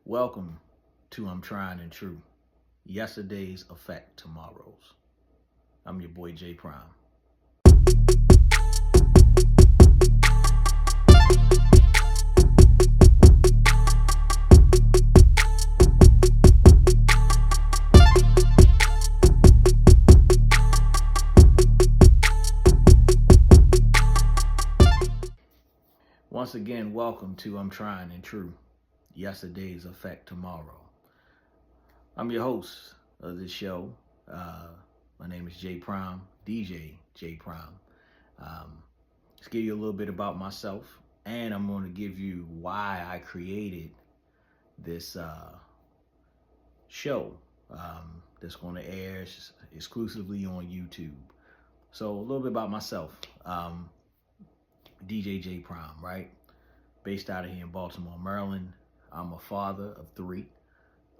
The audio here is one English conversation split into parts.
Welcome to I'm Trying and True. Yesterdays affect tomorrow's. I'm your boy J Prime. Once again, welcome to I'm Trying and True. Yesterdays affect tomorrow. I'm your host of this show. My name is J Prime, DJ J Prime. Let's give you a little bit about myself, and I'm going to give you why I created this show that's going to air exclusively on YouTube. So a little bit about myself. DJ J Prime, right? Based out of here in Baltimore, Maryland. I'm a father of three.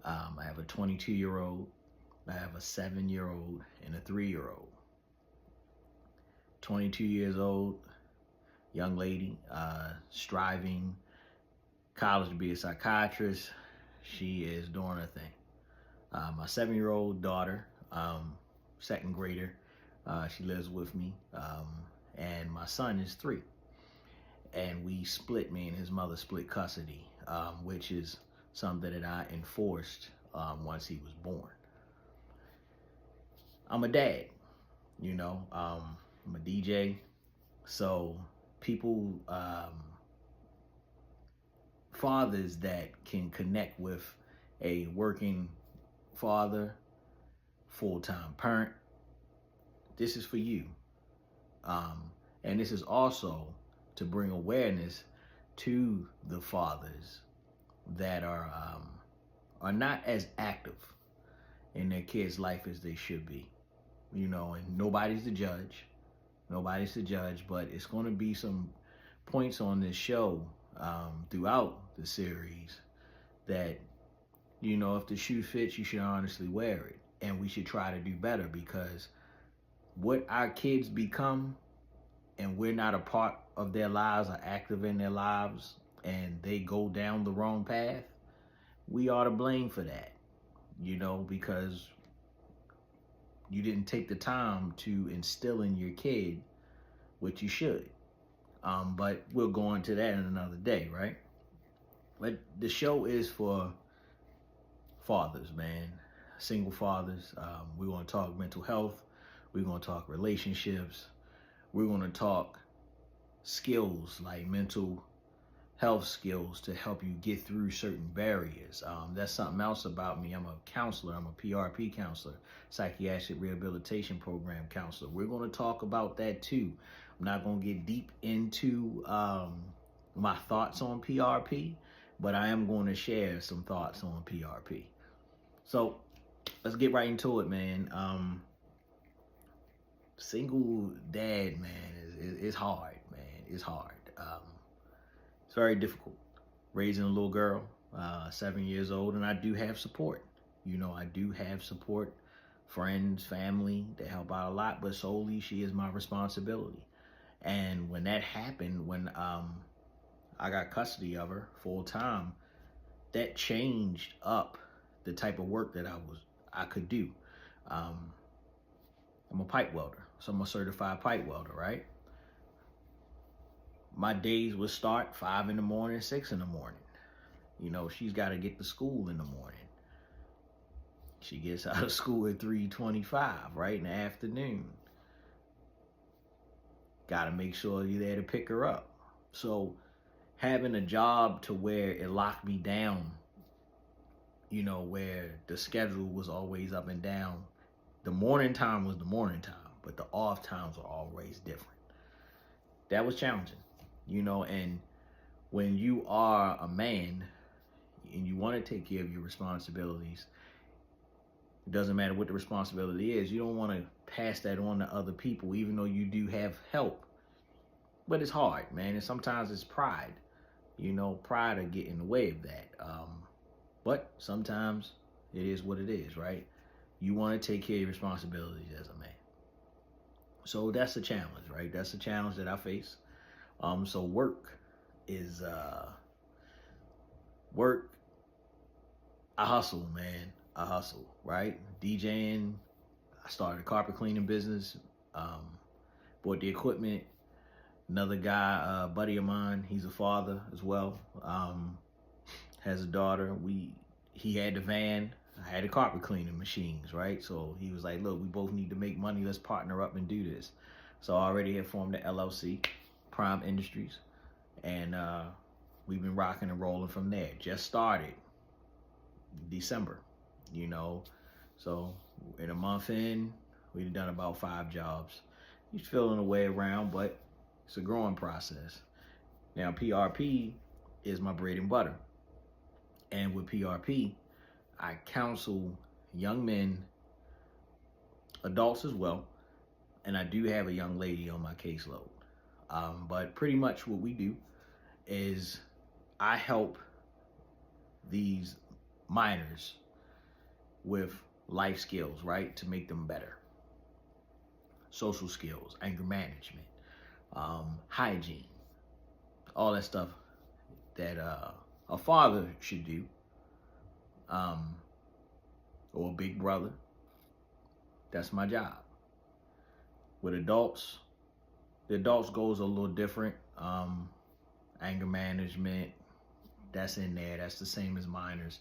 I have a 22-year-old, I have a 7-year-old, and a 3-year-old. 22 years old, young lady, striving college to be a psychiatrist. She is doing her thing. My 7-year-old daughter, second grader, she lives with me, and my son is 3. And me and his mother split custody, which is something that I enforced once he was born. I'm a dad, I'm a DJ, so people, fathers that can connect with a working father, full-time parent, this is for you. And this is also to bring awareness to the fathers that are not as active in their kids' life as they should be. And nobody's the judge. But it's going to be some points on this show throughout the series that, if the shoe fits, you should honestly wear it. And we should try to do better, because what our kids become and we're not a part of their lives or active in their lives, and they go down the wrong path, we are to blame for that, because you didn't take the time to instill in your kid what you should. But we'll go into that in another day, right? But the show is for fathers, man, single fathers. We're going to talk mental health. We're going to talk relationships. We're going to talk skills like mental health skills to help you get through certain barriers. That's something else about me. I'm a counselor. I'm a PRP counselor, psychiatric rehabilitation program counselor. We're going to talk about that too. I'm not going to get deep into my thoughts on PRP, but I am going to share some thoughts on PRP. So let's get right into it, man. Single dad, man, is hard, man. It's hard. It's very difficult raising a little girl, 7 years old, and I do have support. I do have support, friends, family that help out a lot, but solely she is my responsibility. And when that happened, when I got custody of her full time, that changed up the type of work that I could do. I'm a pipe welder, so I'm a certified pipe welder, right? My days would start 5 in the morning, 6 in the morning. She's got to get to school in the morning. She gets out of school at 3:25, right, in the afternoon. Got to make sure you're there to pick her up. So having a job to where it locked me down, where the schedule was always up and down. The morning time was the morning time, but the off times were always different. That was challenging, and when you are a man and you want to take care of your responsibilities, it doesn't matter what the responsibility is. You don't want to pass that on to other people, even though you do have help. But it's hard, man, and sometimes it's pride. Pride will get in the way of that. But sometimes it is what it is, right? You want to take care of your responsibilities as a man. So that's a challenge, right? That's a challenge that I face. So work I hustle, man. I hustle, right? DJing. I started a carpet cleaning business. Um, Bought the equipment. Another guy, buddy of mine, he's a father as well. Has a daughter. He had the van. I had the carpet cleaning machines, right? So he was like, "Look, we both need to make money. Let's partner up and do this." So I already had formed the LLC, Prime Industries, and we've been rocking and rolling from there. Just started December, you know. So in a month in, we've done about 5 jobs. He's feeling a way around, but it's a growing process. Now PRP is my bread and butter. And with PRP, I counsel young men, adults as well, and I do have a young lady on my caseload. But pretty much what we do is I help these minors with life skills, right, to make them better. Social skills, anger management, hygiene, all that stuff that a father should do, or a big brother. That's my job. With adults, the adults goes a little different. Anger management, that's in there. That's the same as minors.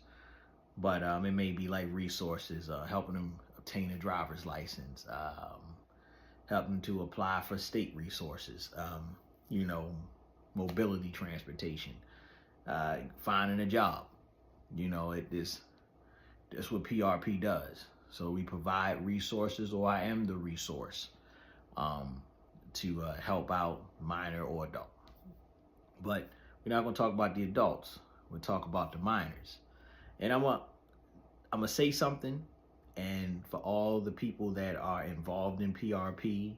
But it may be like resources, helping them obtain a driver's license, helping to apply for state resources, you know, mobility transportation, finding a job. You know, that's what PRP does. So we provide resources, or I am the resource to help out minor or adult. But we're not going to talk about the adults. We'll talk about the minors. And I'm gonna say something, and for all the people that are involved in PRP,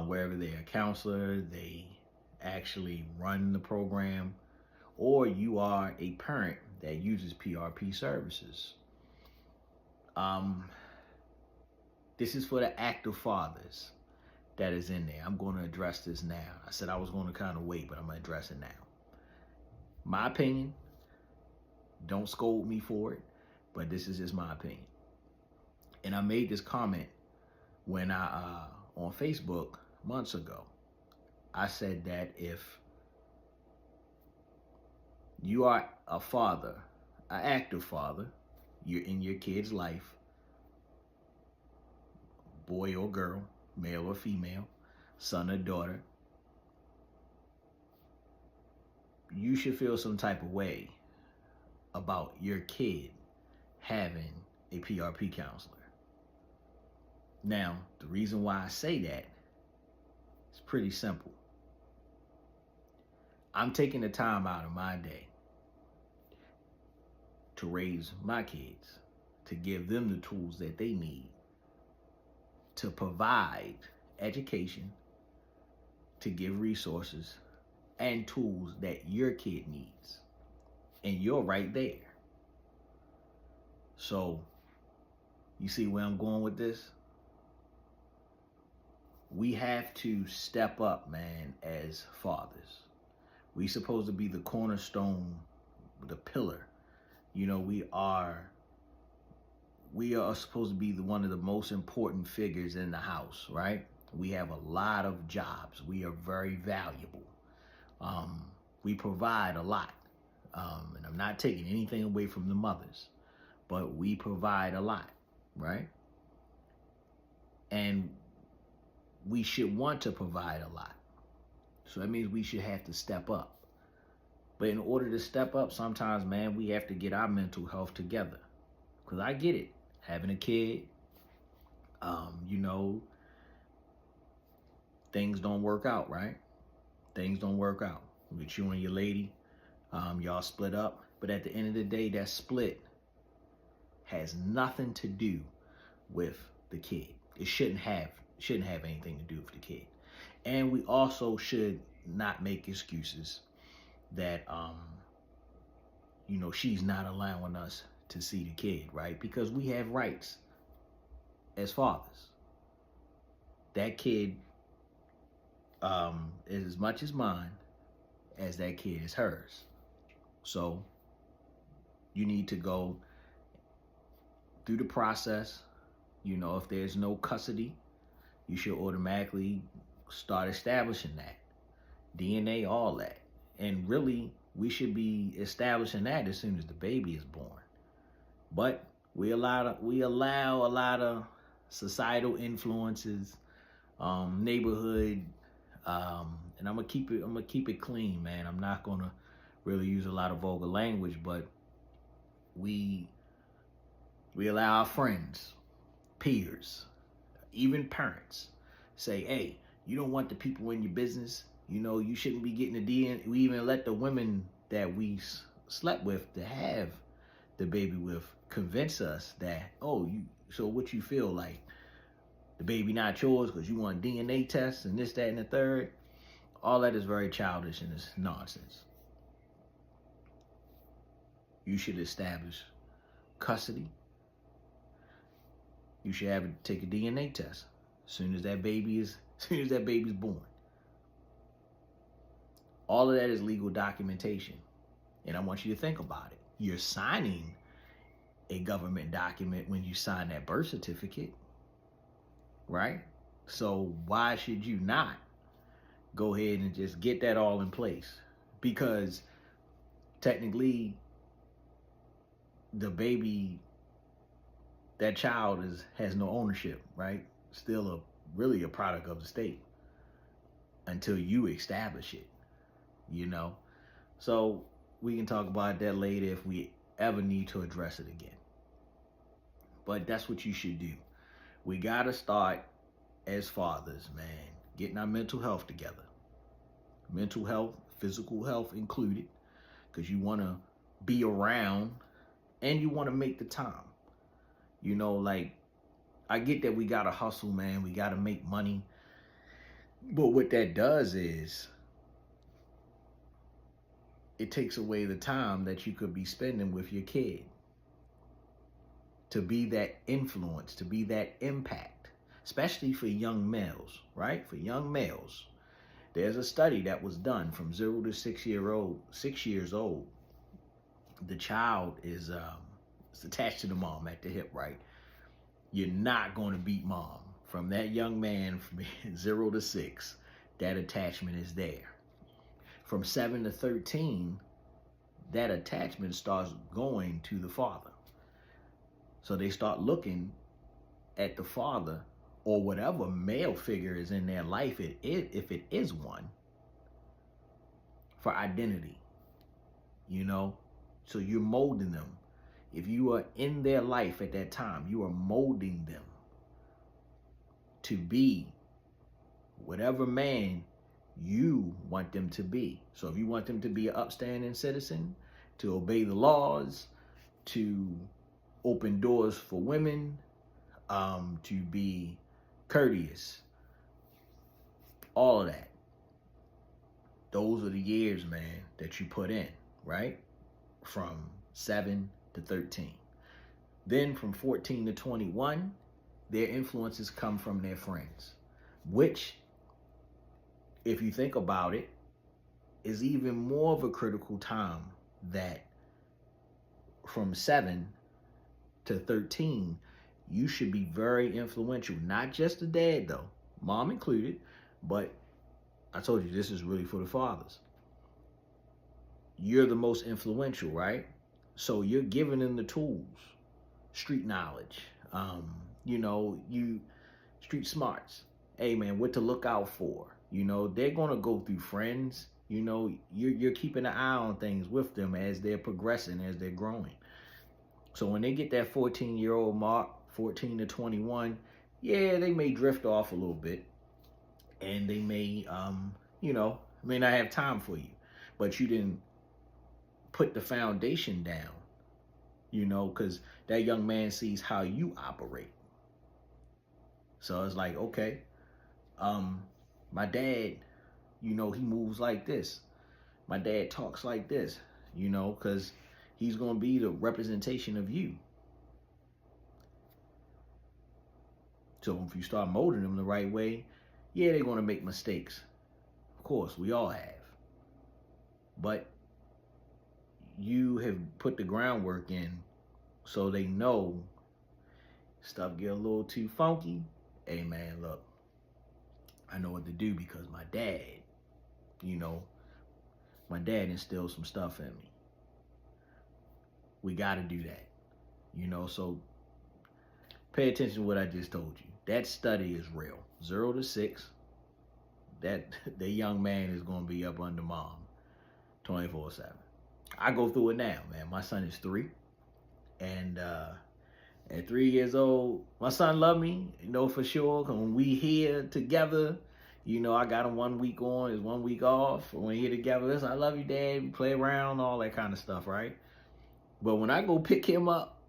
wherever they're a counselor, they actually run the program, or you are a parent that uses PRP services. This is for the active fathers that is in there. I'm going to address this now. I said I was going to kind of wait, but I'm going to address it now. My opinion, don't scold me for it, but this is just my opinion. And I made this comment when I, on Facebook months ago. I said that if you are a father, an active father, you're in your kid's life, boy or girl, male or female, son or daughter, you should feel some type of way about your kid having a PRP counselor. Now, the reason why I say that is pretty simple. I'm taking the time out of my day to raise my kids, to give them the tools that they need, to provide education, to give resources and tools that your kid needs. And you're right there. So, you see where I'm going with this? We have to step up, man, as fathers. We supposed to be the cornerstone, the pillar. You know, we are supposed to be one of the most important figures in the house, right? We have a lot of jobs. We are very valuable. We provide a lot. And I'm not taking anything away from the mothers, but we provide a lot, right? And we should want to provide a lot. So that means we should have to step up. But in order to step up, sometimes, man, we have to get our mental health together. Because I get it. Having a kid, you know, things don't work out, right? Things don't work out. With you and your lady, y'all split up. But at the end of the day, that split has nothing to do with the kid. It shouldn't have anything to do with the kid. And we also should not make excuses that you know, she's not allowing us to see the kid, right? Because we have rights as fathers. That kid is as much as mine as that kid is hers. So you need to go through the process. You know, if there's no custody, you should automatically start establishing that. DNA, all that. And really, we should be establishing that as soon as the baby is born. But we allow a lot of societal influences, neighborhood, and I'm gonna keep it clean, man. I'm not gonna really use a lot of vulgar language, but we we allow our friends, peers, even parents say, hey, you don't want the people in your business. You know, you shouldn't be getting the DNA. We even let the women that we slept with to have the baby with convince us that, oh, so what you feel like? The baby not yours because you want DNA tests and this, that, and the third. All that is very childish and it's nonsense. You should establish custody. You should have it take a DNA test as soon as that baby's born. All of that is legal documentation. And I want you to think about it. You're signing a government document when you sign that birth certificate, right? So why should you not go ahead and just get that all in place? Because technically the baby, that child has no ownership, right? Still really a product of the state until you establish it, you know? So we can talk about that later if we ever need to address it again. But that's what you should do. We gotta start as fathers, man, getting our mental health together. Mental health, physical health included, because you wanna be around and you wanna make the time. You know, like, I get that we gotta hustle, man. We gotta make money. But what that does is it takes away the time that you could be spending with your kid to be that influence, to be that impact, especially for young males, right? For young males. There's a study that was done from 0 to 6 years old. The child is attached to the mom at the hip, right? You're not going to beat mom. From that young man from 0 to 6, that attachment is there. From 7 to 13, that attachment starts going to the father. So they start looking at the father or whatever male figure is in their life, if it is one, for identity, you know? So you're molding them. If you are in their life at that time, you are molding them to be whatever man you want them to be. So if you want them to be an upstanding citizen, to obey the laws, to open doors for women, to be courteous, all of that. Those are the years, man, that you put in, right? From 7 to 13. Then from 14 to 21, their influences come from their friends, which, if you think about it, is even more of a critical time. That from 7 to 13, you should be very influential. Not just the dad, though, mom included, but I told you this is really for the fathers. You're the most influential, right? So you're giving them the tools, street knowledge, you street smarts. Hey, man, what to look out for. You know, they're going to go through friends. You know, you're keeping an eye on things with them as they're progressing, as they're growing. So when they get that 14-year-old mark, 14 to 21, yeah, they may drift off a little bit. And they may, may not have time for you. But you didn't put the foundation down, because that young man sees how you operate. So it's like, okay, my dad, he moves like this. My dad talks like this, because he's going to be the representation of you. So if you start molding them the right way, yeah, they're going to make mistakes. Of course, we all have. But you have put the groundwork in so they know stuff get a little too funky, hey man, look, I know what to do because you know, my dad instilled some stuff in me. We got to do that, so pay attention to what I just told you. That study is real. 0 to 6, that the young man is going to be up under mom 24/7. I go through it now, man. My son is 3, and at 3 years old, my son love me, for sure. Cause when we here together, I got him 1 week on, is 1 week off. When we here together, it's I love you, Dad. We play around, all that kind of stuff, right? But when I go pick him up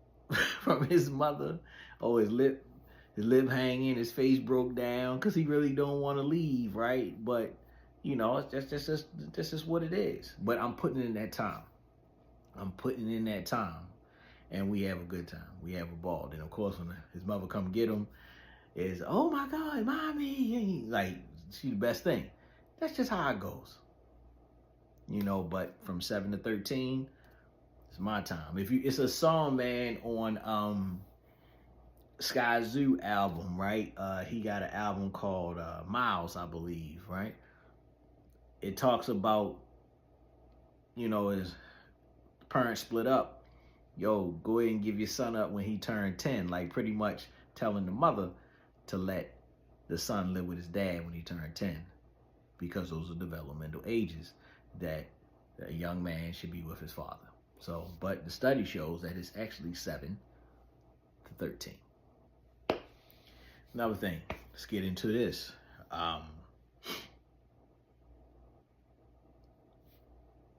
from his mother, his lip hanging, his face broke down, cause he really don't want to leave, right? But this is what it is. But I'm putting in that time. And we have a good time. We have a ball. Then of course when his mother come get him, is oh my God, mommy, like she's the best thing. That's just how it goes. But from 7 to 13, it's my time. It's a song, man, on Sky Zoo album, right? He got an album called Miles, I believe, right? It talks about, his parents split up. Yo, go ahead and give your son up when he turned 10, like pretty much telling the mother to let the son live with his dad when he turned 10, because those are developmental ages that a young man should be with his father. So, but the study shows that it's actually 7 to 13. Another thing, let's get into this.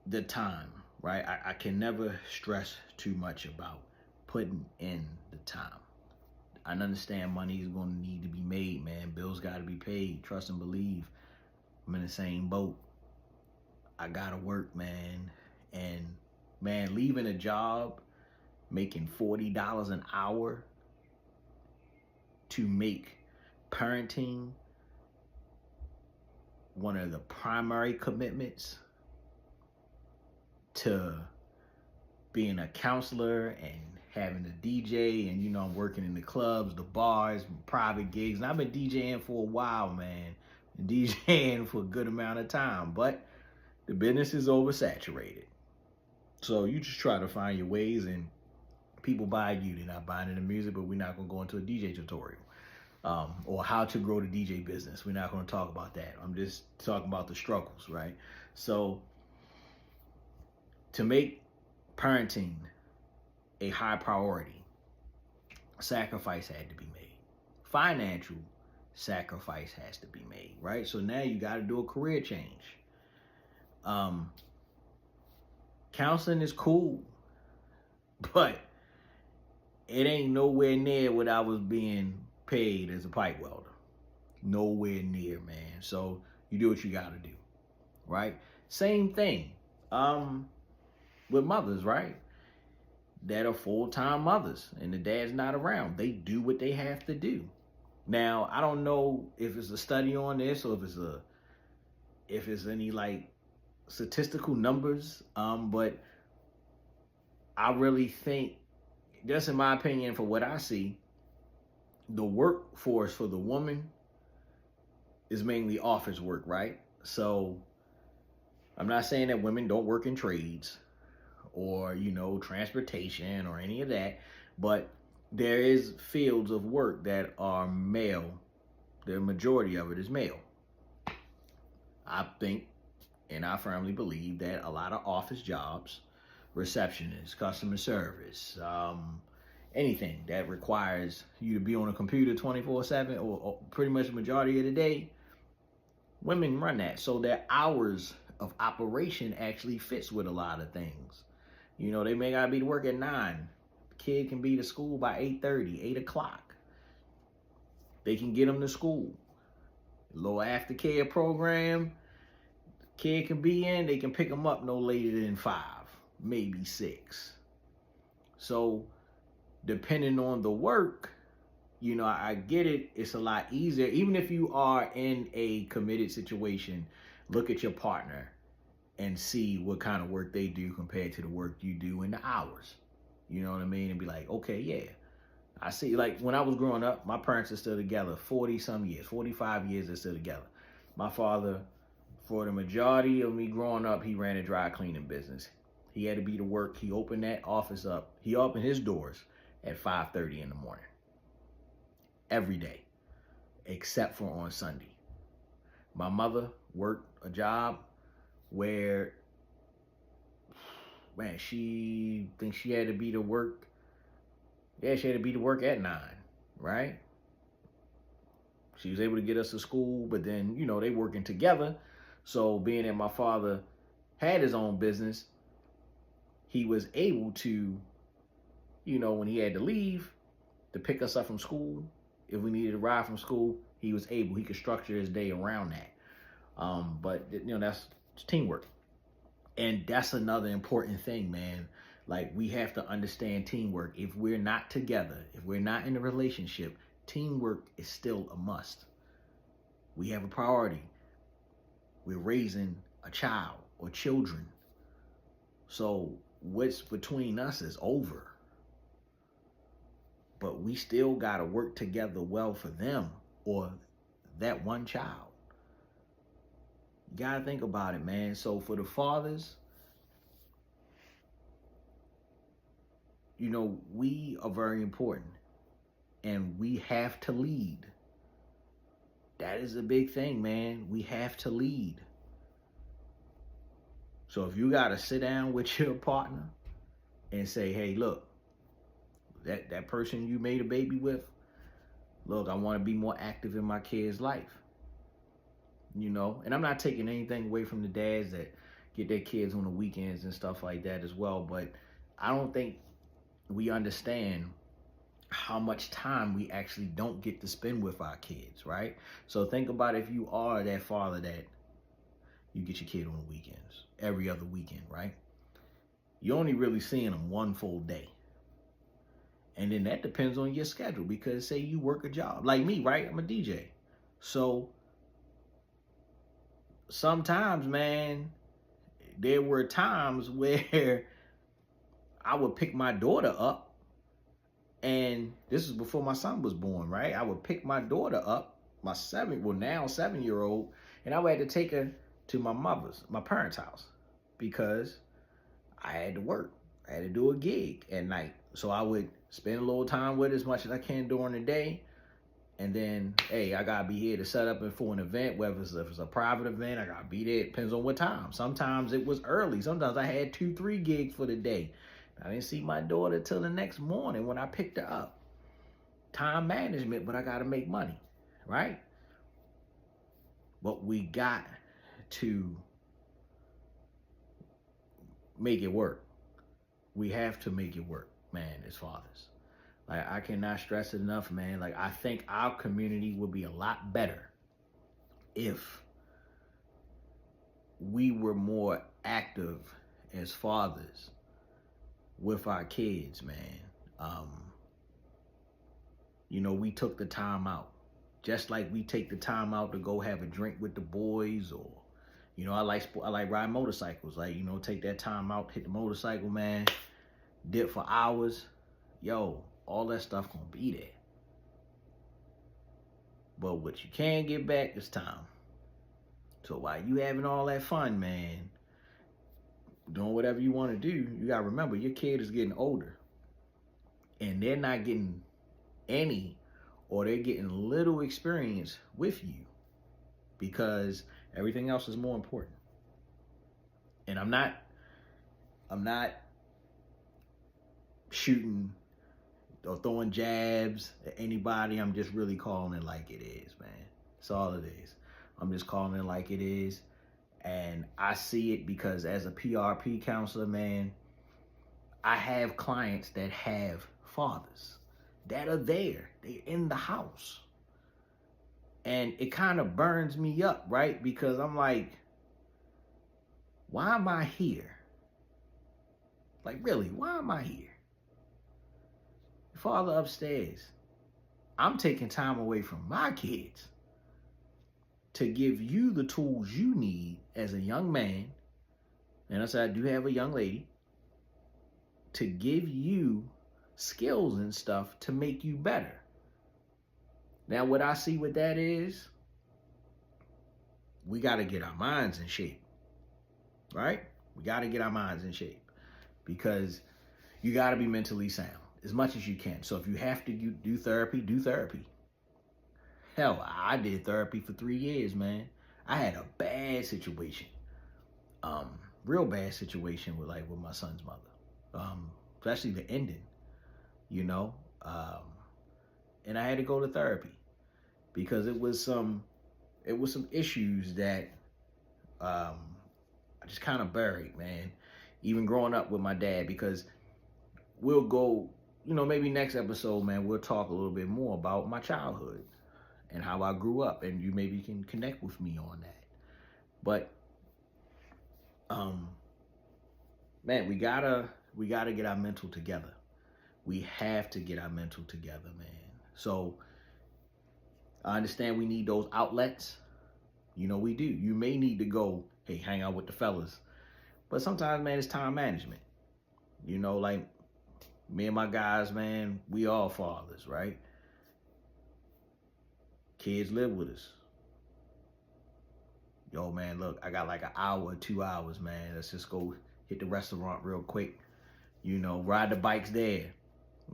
The time, right? I can never stress too much about putting in the time. I understand money is going to need to be made, man. Bills got to be paid. Trust and believe. I'm in the same boat. I got to work, man. And, man, leaving a job, making $40 an hour to make parenting one of the primary commitments to being a counselor and having a DJ, and I'm working in the clubs, the bars, private gigs, and I've been DJing for a while, man. Been DJing for a good amount of time, but the business is oversaturated. So you just try to find your ways, and people buy you. They're not buying the music, but we're not gonna go into a DJ tutorial or how to grow the DJ business. We're not gonna talk about that. I'm just talking about the struggles, right? So to make parenting a high priority, sacrifice had to be made. Financial sacrifice has to be made, right? So now you got to do a career change. Counseling is cool, but it ain't nowhere near what I was being paid as a pipe welder. Nowhere near, man. So you do what you got to do, right? Same thing with mothers, right? That are full-time mothers and the dad's not around. They do what they have to do. Now, I don't know if it's a study on this or if it's any like statistical numbers, but I really think, just in my opinion, for what I see, the workforce for the woman is mainly office work, right? So I'm not saying that women don't work in trades or, transportation or any of that, but there is fields of work that are male. The majority of it is male. I think, and I firmly believe, that a lot of office jobs, receptionists, customer service, anything that requires you to be on a computer 24/7 or pretty much the majority of the day, women run that. So their hours of operation actually fits with a lot of things. They may gotta be to work at 9. The kid can be to school by 8:30, 8 o'clock. They can get them to school. A little aftercare program, kid can be in, they can pick them up no later than 5, maybe 6. So depending on the work, I get it. It's a lot easier. Even if you are in a committed situation, look at your partner and see what kind of work they do compared to the work you do and the hours. You know what I mean? And be like, okay, yeah, I see, like, when I was growing up, my parents are still together 40 some years, 45 years they're still together. My father, for the majority of me growing up, he ran a dry cleaning business. He had to be to work. He opened that office up. He opened his doors at 5:30 in the morning every day, except for on Sunday. My mother worked a job where, man, she thinks she had to be to work. Yeah, she had to be to work at 9, right? She was able to get us to school, but then, they working together. So being that my father had his own business, he was able to, when he had to leave to pick us up from school, if we needed a ride from school, he could structure his day around that. But that's teamwork. And that's another important thing, man. Like, we have to understand teamwork. If we're not together, if we're not in a relationship, teamwork is still a must. We have a priority. We're raising a child or children. So what's between us is over. But we still got to work together well for them or that one child. You got to think about it, man. So for the fathers, we are very important and we have to lead. That is a big thing, man. We have to lead. So if you got to sit down with your partner and say, hey, look, that person you made a baby with, look, I want to be more active in my kid's life. And I'm not taking anything away from the dads that get their kids on the weekends and stuff like that as well. But I don't think we understand how much time we actually don't get to spend with our kids, right? So think about if you are that father that you get your kid on the weekends, every other weekend, right? You're only really seeing them one full day. And then that depends on your schedule because say you work a job, like me, right? I'm a DJ. So sometimes, man, there were times where I would pick my daughter up. And this is before my son was born, right? I would pick my daughter up, now 7-year-old, and I would have to take her to my parents' house because I had to work. I had to do a gig at night. So I would spend a little time with her as much as I can during the day. And then, hey, I got to be here to set up for an event, whether if it's a private event, I got to be there. It depends on what time. Sometimes it was early. Sometimes I had 2-3 gigs for the day. I didn't see my daughter till the next morning when I picked her up. Time management, but I got to make money, right? But we got to make it work. We have to make it work, man, as fathers. Like, I cannot stress it enough, man. Like, I think our community would be a lot better if we were more active as fathers with our kids, man. We took the time out. Just like we take the time out to go have a drink with the boys or, I like riding motorcycles. Like, take that time out, hit the motorcycle, man, dip for hours. Yo, all that stuff gonna be there. But what you can get back is time. So while you having all that fun, man, doing whatever you want to do, you gotta remember your kid is getting older. And they're not getting any or they're getting little experience with you because everything else is more important. And I'm not shooting or throwing jabs at anybody. I'm just really calling it like it is, man. That's all it is. I'm just calling it like it is. And I see it because as a PRP counselor, man, I have clients that have fathers that are there. They're in the house. And it kind of burns me up, right? Because I'm like, why am I here? Like, really, why am I here? Father upstairs. I'm taking time away from my kids to give you the tools you need as a young man. And I said, I do have a young lady to give you skills and stuff to make you better. Now, what I see with that is we got to get our minds in shape, right? We got to get our minds in shape because you got to be mentally sound as much as you can. So if you have to do therapy, do therapy. Hell, I did therapy for 3 years, man. I had a bad situation, real bad situation with my son's mother, especially the ending, you know, and I had to go to therapy because it was some issues that I just kind of buried, man. Even growing up with my dad, because we'll go, maybe next episode, man, we'll talk a little bit more about my childhood and how I grew up, and you maybe can connect with me on that. But, man, we gotta get our mental together. We have to get our mental together, man. So I understand we need those outlets. We do. You may need to go, hey, hang out with the fellas. But sometimes, man, it's time management. Like me and my guys, man, we all fathers, right? Kids live with us. Yo, man, look, I got like an hour, 2 hours, man. Let's just go hit the restaurant real quick. Ride the bikes there.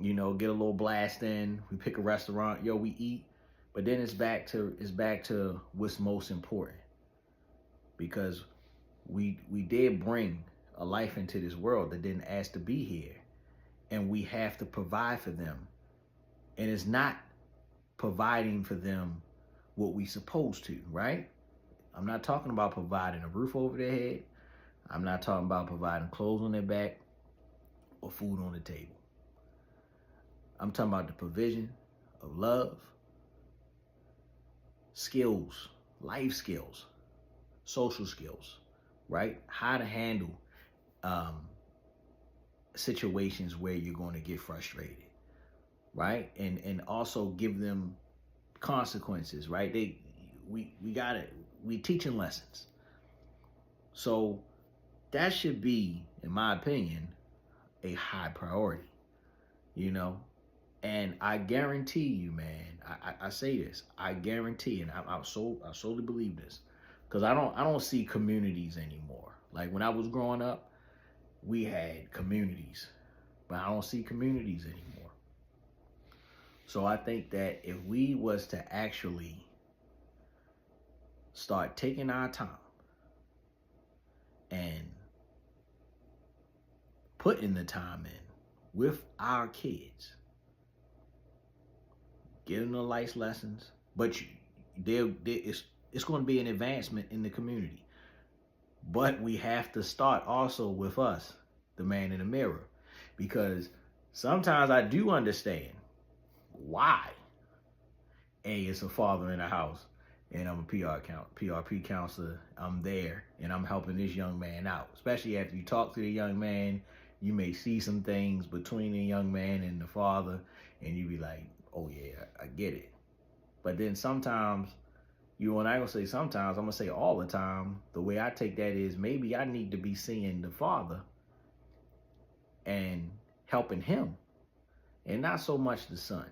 Get a little blast in. We pick a restaurant. Yo, we eat. But then it's back to what's most important. Because we did bring a life into this world that didn't ask to be here. And we have to provide for them. And it's not providing for them what we supposed to, right? I'm not talking about providing a roof over their head. I'm not talking about providing clothes on their back or food on the table. I'm talking about the provision of love, skills, life skills, social skills, right? How to handle situations where you're going to get frustrated, right? And also give them consequences, right? We teaching lessons. So that should be, in my opinion, a high priority, And I guarantee you, man, I say this, I guarantee, and I solely believe this, because I don't see communities anymore. Like when I was growing up, we had communities, but I don't see communities anymore. So I think that if we was to actually start taking our time and putting the time in with our kids, giving them life lessons, but it's going to be an advancement in the community. But we have to start also with us, the man in the mirror, because sometimes I do understand why it's a father in the house and I'm a PRP counselor. I'm there and I'm helping this young man out. Especially after you talk to the young man, you may see some things between the young man and the father, and you be like, oh yeah, I get it. But then sometimes, and I gonna say sometimes, I'm gonna say all the time, the way I take that is maybe I need to be seeing the father and helping him and not so much the son.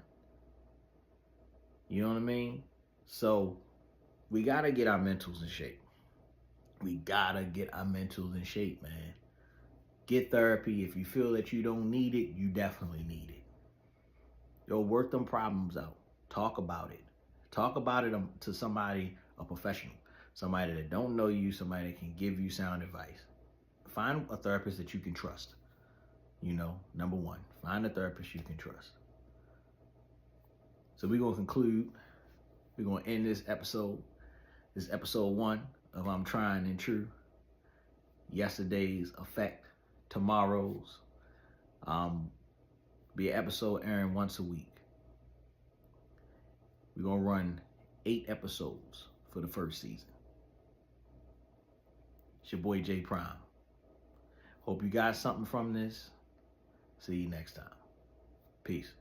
You know what I mean? So we gotta get our mentals in shape. We gotta get our mentals in shape, man. Get therapy. If you feel that you don't need it, you definitely need it. Yo, work them problems out. Talk about it. Talk about it to somebody, a professional, somebody that don't know you, somebody that can give you sound advice. Find a therapist that you can trust. Number one, find a therapist you can trust. So we're going to conclude. We're going to end this episode. This is episode 1 of I'm Trying and True. Yesterday's effect, tomorrow's. Be an episode airing once a week. We're going to run 8 episodes for the first season. It's your boy J Prime. Hope you got something from this. See you next time. Peace.